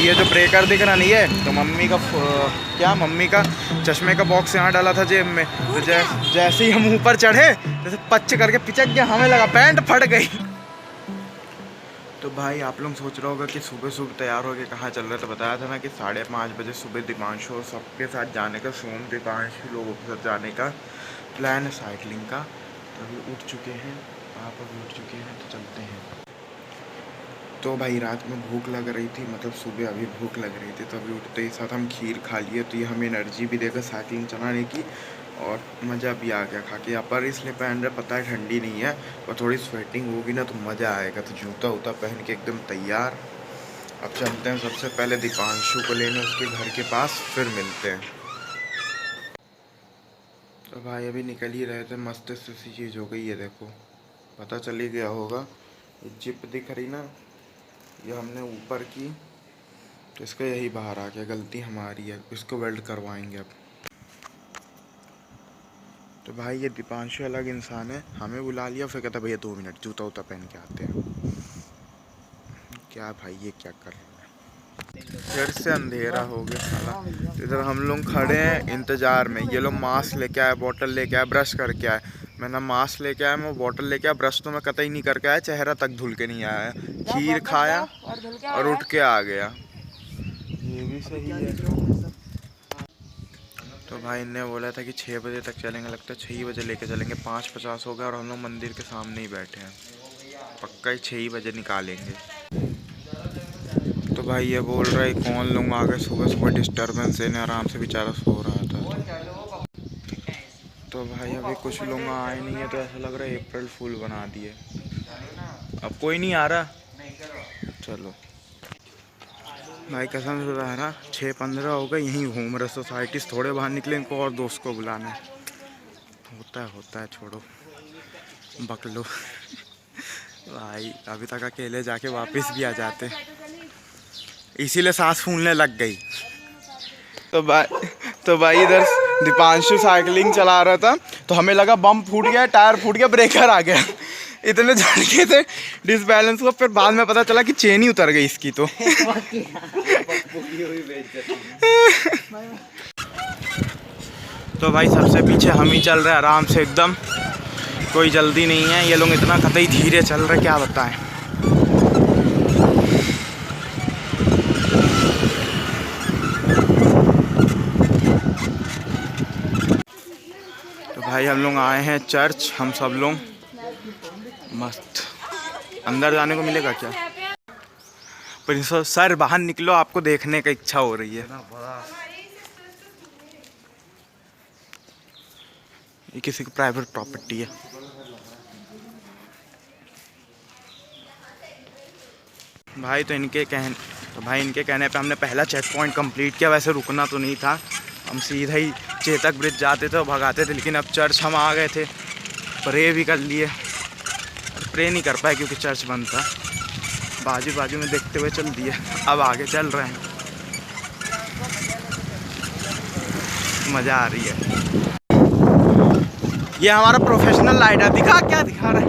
ये जो ब्रेकर दिख रहा नहीं है, तो मम्मी का चश्मे का बॉक्स यहाँ डाला था जेब में, तो जैसे ही हम ऊपर चढ़े जैसे पच्च करके पिचक गया, हमें लगा पैंट फट गई। तो भाई आप लोग सोच रहे होगा कि सुबह सुबह तैयार होके कहाँ चल रहे हैं, तो बताया था ना कि 5:30 बजे सुबह दीपांशु और सबके साथ जाने का, सोम दीपांशु लोगों के साथ जाने का प्लान है साइकिलिंग का। तो अभी उठ चुके हैं, आप अभी उठ चुके हैं, तो चलते हैं। तो भाई रात में भूख लग रही थी, मतलब सुबह अभी भूख लग रही थी, तो अभी उठते ही साथ हम खीर खा लिए, तो ये हमें एनर्जी भी देगा साइकिलिंग चलाने की और मज़ा भी आ गया खा के। यहाँ पर इसलिए पहन रहे, पता है ठंडी नहीं है और थोड़ी स्वेटिंग होगी ना तो मज़ा आएगा। तो जूता वूता पहन के एकदम तैयार अब चलते हैं सबसे पहले दीपांशु को लेने उसके घर के पास, फिर मिलते हैं। तो भाई अभी निकल ही रहे थे, मस्त सी चीज़ हो गई है, देखो पता चल ही गया होगा। ये जिप दिख रही ना, ये हमने ऊपर की तो इसका यही बाहर आ गया, गलती हमारी है, इसको वेल्ड करवाएंगे अब। तो भाई ये दीपांशु अलग इंसान है, हमें बुला लिया, फिर कहता भैया 2 मिनट जूता वूता पहन के आते हैं। क्या भाई ये क्या कर रहे हैं, फिर से अंधेरा हो गया साला। इधर हम लोग खड़े हैं इंतज़ार में, ये लोग मास्क लेके आए, बोतल लेके आए, ब्रश करके आए। मैं ना मास्क लेके आया, मैं बोतल लेके आया, ब्रश तो मैं कतई नहीं करके आया, चेहरा तक धुल के नहीं आया, खीर खाया और उठ के आ गया। ये भी सही है। तो भाई ने बोला था कि 6 बजे तक चलेंगे, लगता है 6 बजे लेके चलेंगे। 5:50 हो गया और हम लोग मंदिर के सामने ही बैठे हैं, पक्का ही 6 बजे निकालेंगे। तो भाई ये बोल रहा है कौन लोग आ गए सुबह सुबह, डिस्टर्बेंस देने, आराम से बेचारा सो रहा था। तो भाई अभी कुछ लोग आए नहीं है, तो ऐसा लग रहा है अप्रैल फूल बना दिए। अब कोई नहीं आ रहा, चलो भाई कसम से रहा ना, 6:15 हो गए, यहीं घूम रहे सोसाइटी से, थोड़े बाहर निकले, इनको और दोस्त को बुलाना है। होता है छोड़ो, बक लो भाई अभी तक अकेले जाके वापस भी आ जाते, इसीलिए सांस फूलने लग गई। तो भाई इधर दीपांशु साइकिलिंग चला रहा था, तो हमें लगा बम फूट गया, टायर फूट गया, ब्रेकर आ गया, इतने झटके थे डिसबैलेंस को। फिर बाद में पता चला कि चेन ही उतर गई इसकी। तो भाई सबसे पीछे हम ही चल रहे हैं आराम से एकदम, कोई जल्दी नहीं है। ये लोग इतना कतई धीरे चल रहे, क्या बताएं। तो भाई हम लोग आए हैं चर्च, हम सब लोग मस्त। अंदर जाने को मिलेगा क्या? प्रिंसिपल सर बाहर निकलो, आपको देखने का इच्छा हो रही है। ये किसी की प्राइवेट प्रॉपर्टी है। भाई तो इनके कहने पे हमने पहला चेक पॉइंट कंप्लीट किया। वैसे रुकना तो नहीं था, हम सीधा ही चेतक ब्रिज जाते थे और भगाते थे, लेकिन अब चर्च हम आ गए थे, प्रे भी कर लिए। प्रे नहीं कर पाए क्योंकि चर्च बंद था, बाजू में देखते हुए चल दिए। अब आगे चल रहे हैं, मज़ा आ रही है। ये हमारा प्रोफेशनल लाइटर दिखा, क्या दिखा रहा है।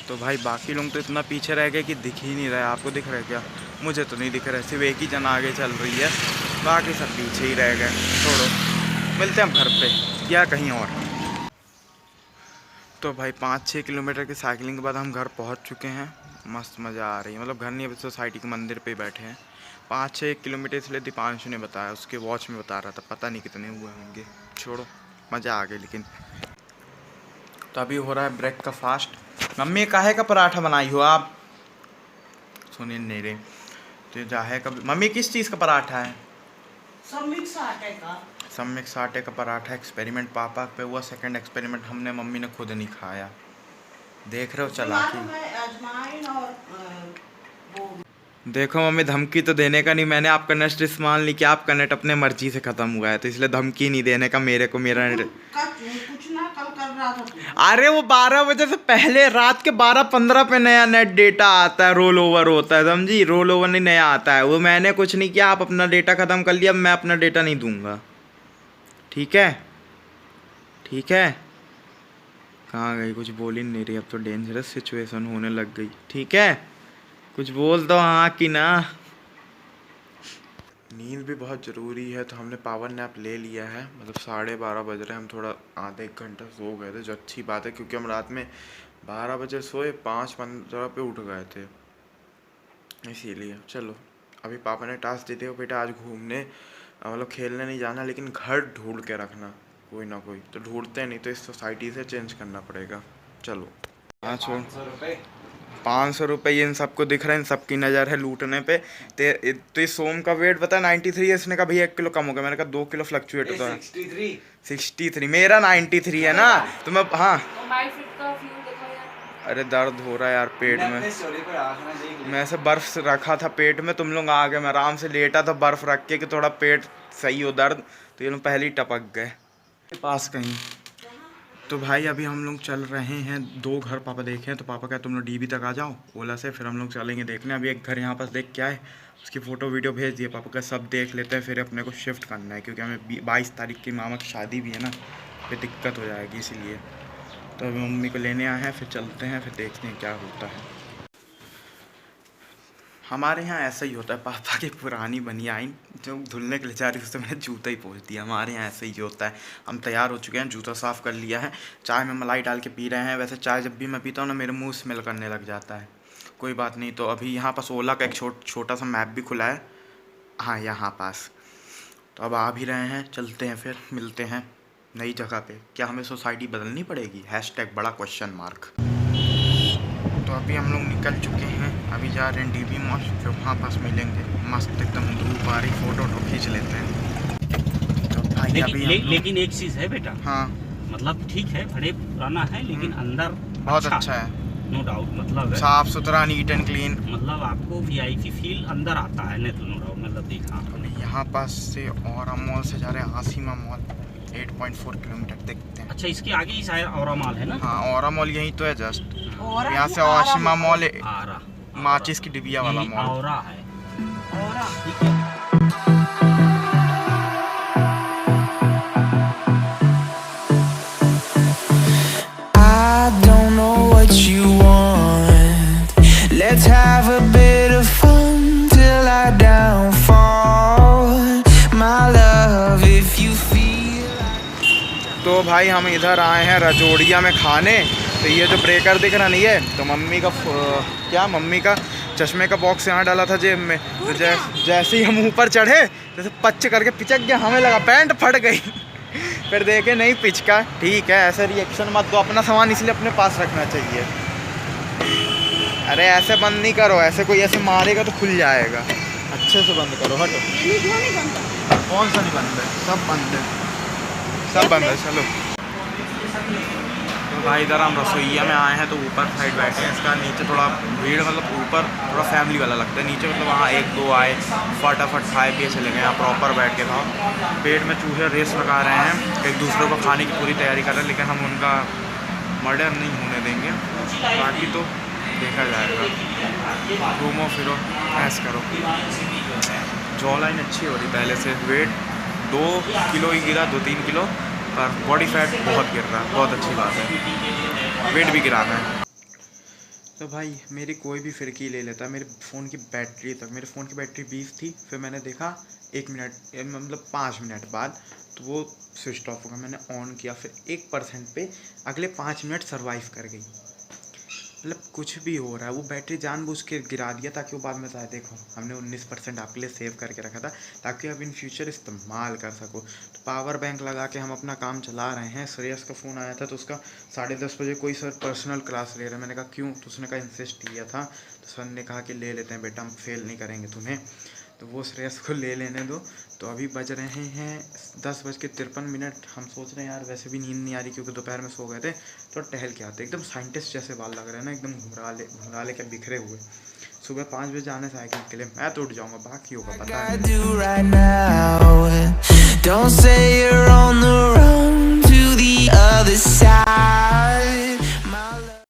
तो भाई बाकी लोग तो इतना पीछे रह गए कि दिख ही नहीं रहा है। आपको दिख रहा है क्या? मुझे तो नहीं दिख रहा है, सिर्फ एक ही जन आगे चल रही है, बाकी सब पीछे ही रह गए। छोड़ो, मिलते हैं हम घर पे या कहीं और। तो भाई 5-6 किलोमीटर की साइकिलिंग के बाद हम घर पहुंच चुके हैं। मस्त मज़ा आ रही है, मतलब घर नहीं, अभी सोसाइटी के मंदिर पे बैठे हैं। 5-6 किलोमीटर इसलिए दीपांशु ने बताया, उसके वॉच में बता रहा था, पता नहीं कितने हुए होंगे। छोड़ो, मज़ा आ गई। लेकिन तो अभी हो रहा है ब्रेक का फास्ट। मम्मी काहे का पराठा बनाई हो आप? सुनिए नहीं रहे तो जाहे का। मम्मी किस चीज़ का पराठा है? सब मिक्स आटे का पराठा। एक्सपेरिमेंट पापा पे हुआ, सेकंड एक्सपेरिमेंट हमने, मम्मी ने खुद नहीं खाया। देख रहे हो चालाकी। देखो मम्मी, धमकी तो देने का नहीं, मैंने आपका नेट मान ली कि आपका नेट अपने मर्जी से ख़त्म हुआ है, तो इसलिए धमकी नहीं देने का मेरे को। मेरा नेट कुछ ना, कल कर रहा था तू? अरे वो 12 बजे से पहले रात के 12:15 पे नया नेट डेटा आता है, रोल ओवर होता है, समझी? रोल ओवर नहीं, नया आता है वो। मैंने कुछ नहीं किया, आप अपना डेटा ख़त्म कर लिया, मैं अपना डेटा नहीं दूंगा, ठीक है? ठीक है, कहाँ गई? कुछ बोल ही नहीं रही। अब तो डेंजरस सिचुएशन होने लग गई, ठीक है? कुछ बोल दो हाँ कि ना। नींद भी बहुत ज़रूरी है, तो हमने पावर नैप ले लिया है। मतलब 12:30 बज रहे हैं, हम थोड़ा आधा एक घंटा सो गए थे, जो अच्छी बात है, क्योंकि हम रात में 12 बजे सोए, 5:15 पे उठ गए थे, इसीलिए। चलो, अभी पापा ने टास्क दे दिया, बेटा आज घूमने मतलब खेलने नहीं जाना, लेकिन घर ढूंढ के रखना कोई ना कोई। तो ढूंढते नहीं तो इस सोसाइटी से चेंज करना पड़ेगा। चलो। 500 रुपये इन सबको दिख रहा है, इन सबकी नज़र है लूटने पे। तो इस सोम का वेट बता 93 है, इसने कहा भैया 1 किलो कम हो गया, मैंने कहा 2 किलो फ्लक्चुएट होता है। 63 मेरा 93 है ना, तो मैं हाँ। अरे दर्द हो रहा है यार पेट में, मैं ऐसे बर्फ रखा था पेट में, तुम लोग आ गए, मैं आराम से लेटा था बर्फ रख के कि थोड़ा पेट सही हो दर्द, तो ये लोग पहले ही टपक गए पास कहीं। तो भाई अभी हम लोग चल रहे हैं, 2 घर पापा देखे हैं, तो पापा कहते तुम लोग डीबी तक आ जाओ ओला से, फिर हम लोग चलेंगे देखने। अभी एक घर यहाँ पास देख के आए, उसकी फ़ोटो वीडियो भेज दिए, पापा का सब देख लेते हैं, फिर अपने को शिफ्ट करना है, क्योंकि हमें 22 तारीख की मामा की शादी भी है ना, फिर दिक्कत हो जाएगी, इसीलिए। तो अभी मम्मी को लेने आए हैं, फिर चलते हैं, फिर देखते हैं क्या होता है। हमारे यहाँ ऐसा ही होता है, पापा की पुरानी बनियाइन जो धुलने के लिए जा रही है, उससे मैंने जूता ही पोंछ दिया। हमारे यहाँ ऐसा ही होता है। हम तैयार हो चुके हैं, जूता साफ़ कर लिया है, चाय में मलाई डाल के पी रहे हैं। वैसे चाय जब भी मैं पीता हूँ ना, मेरे मुंह स्मेल करने लग जाता है, कोई बात नहीं। तो अभी यहाँ पास ओला का एक छोटा सा मैप भी खुला है, हाँ यहाँ पास। तो अब आ भी रहे हैं, चलते हैं, फिर मिलते हैं नई जगह पे। क्या हमें सोसाइटी बदलनी पड़ेगी? #बड़ा क्वेश्चन मार्क। तो अभी हम लोग निकल चुके हैं, अभी जा रहे हैं डीबी मॉल, फिर वहाँ पास मिलेंगे। मस्त एकदम धूप आ रही, फ़ोटो खींच लेते हैं। तो भाई अभी लेकिन एक चीज़ है बेटा, हाँ मतलब ठीक है बड़े पुराना है, लेकिन अंदर बहुत अच्छा है, नो डाउट। मतलब साफ सुथरा, नीट एंड क्लीन, मतलब आपको VIP फील अंदर आता है, नहीं तो नो डाउट। मतलब देखा यहाँ पास से औरा मॉल से जा रहे हैं आसिमा मॉल, 8.4 किलोमीटर देखते हैं। अच्छा, इसके आगे ही शायद औरा मॉल है ना? हाँ औरा मॉल यहीं तो है जस्ट, यहाँ से आसिमा मॉल, आरा माचिस की डिबिया वाला मॉल। औरा है, औरा ठीक है। I don't know what you want. Let's have a bit of fun till I downfall. My love, if you feel like... तो भाई हम इधर आए हैं रजोड़िया में खाने। तो ये जो ब्रेकर दिख रहा नहीं है, तो मम्मी का चश्मे का बॉक्स यहाँ डाला था जेब में, तो जैसे ही हम ऊपर चढ़े जैसे पच करके पिचक गया, हमें लगा पैंट फट गई। फिर देखे नहीं पिचका, ठीक है, ऐसे रिएक्शन मत दो, अपना सामान इसलिए अपने पास रखना चाहिए। अरे ऐसे बंद नहीं करो, ऐसे कोई ऐसे मारेगा तो खुल जाएगा, अच्छे से बंद करो। हटो, कौन सा नहीं बंद है? सब बंद है, सब बंद है। चलो तो भाई इधर हम रसोईया में आए हैं, तो ऊपर साइड बैठे हैं, इसका नीचे थोड़ा भीड़, मतलब ऊपर थोड़ा फैमिली वाला लगता है, नीचे मतलब वहाँ 1-2 आए, फटाफट खाए पिए चले गए। यहाँ प्रॉपर बैठ के खाओ। पेट में चूहे रेस लगा रहे हैं, एक दूसरे को खाने की पूरी तैयारी कर रहे हैं, लेकिन हम उनका मर्डर नहीं होने देंगे, बाकी तो देखा जाएगा। घूमो फिरो, ऐस करो। जॉ लाइन अच्छी हो रही पहले से, वेट 2 किलो ही गिरा, 2-3 किलो, पर बॉडी फैट बहुत गिर रहा है, बहुत अच्छी बात है, वेट भी गिराना है। तो भाई मेरी कोई भी फिरकी ले लेता है, मेरे फ़ोन की बैटरी तक, मेरे फ़ोन की बैटरी 20 थी, फिर मैंने देखा 1 मिनट मतलब 5 मिनट बाद तो वो स्विच ऑफ होगा। मैंने ऑन किया, फिर 1% पे अगले 5 मिनट सर्वाइव कर गई। मतलब कुछ भी हो रहा है, वो बैटरी जानबूझ के गिरा दिया ताकि वो बाद में जाए। देखो हमने 19% आपके लिए सेव करके रखा था, ताकि आप इन फ्यूचर इस्तेमाल कर सको। तो पावर बैंक लगा के हम अपना काम चला रहे हैं। श्रेयस का फ़ोन आया था, तो उसका 10:30 बजे कोई सर पर्सनल क्लास ले रहे हैं। मैंने कहा क्यों? तो उसने कहा इंसिस्ट किया था, तो सर ने कहा कि ले लेते हैं बेटा, हम फेल नहीं करेंगे तुम्हें, तो वो श्रेयस को ले लेने दो। तो अभी बज रहे हैं 10:53। हम सोच रहे हैं यार वैसे भी नींद नहीं आ रही, क्योंकि दोपहर में सो गए थे, तो टहल के आते। एकदम साइंटिस्ट जैसे बाल लग रहे हैं ना, एकदम घुंघराले के बिखरे हुए। सुबह 5 बजे जाने साइकिल के लिए, मैं तो उठ जाऊंगा, बाकी होगा पता Don't say you're on the run to the other side. eyes.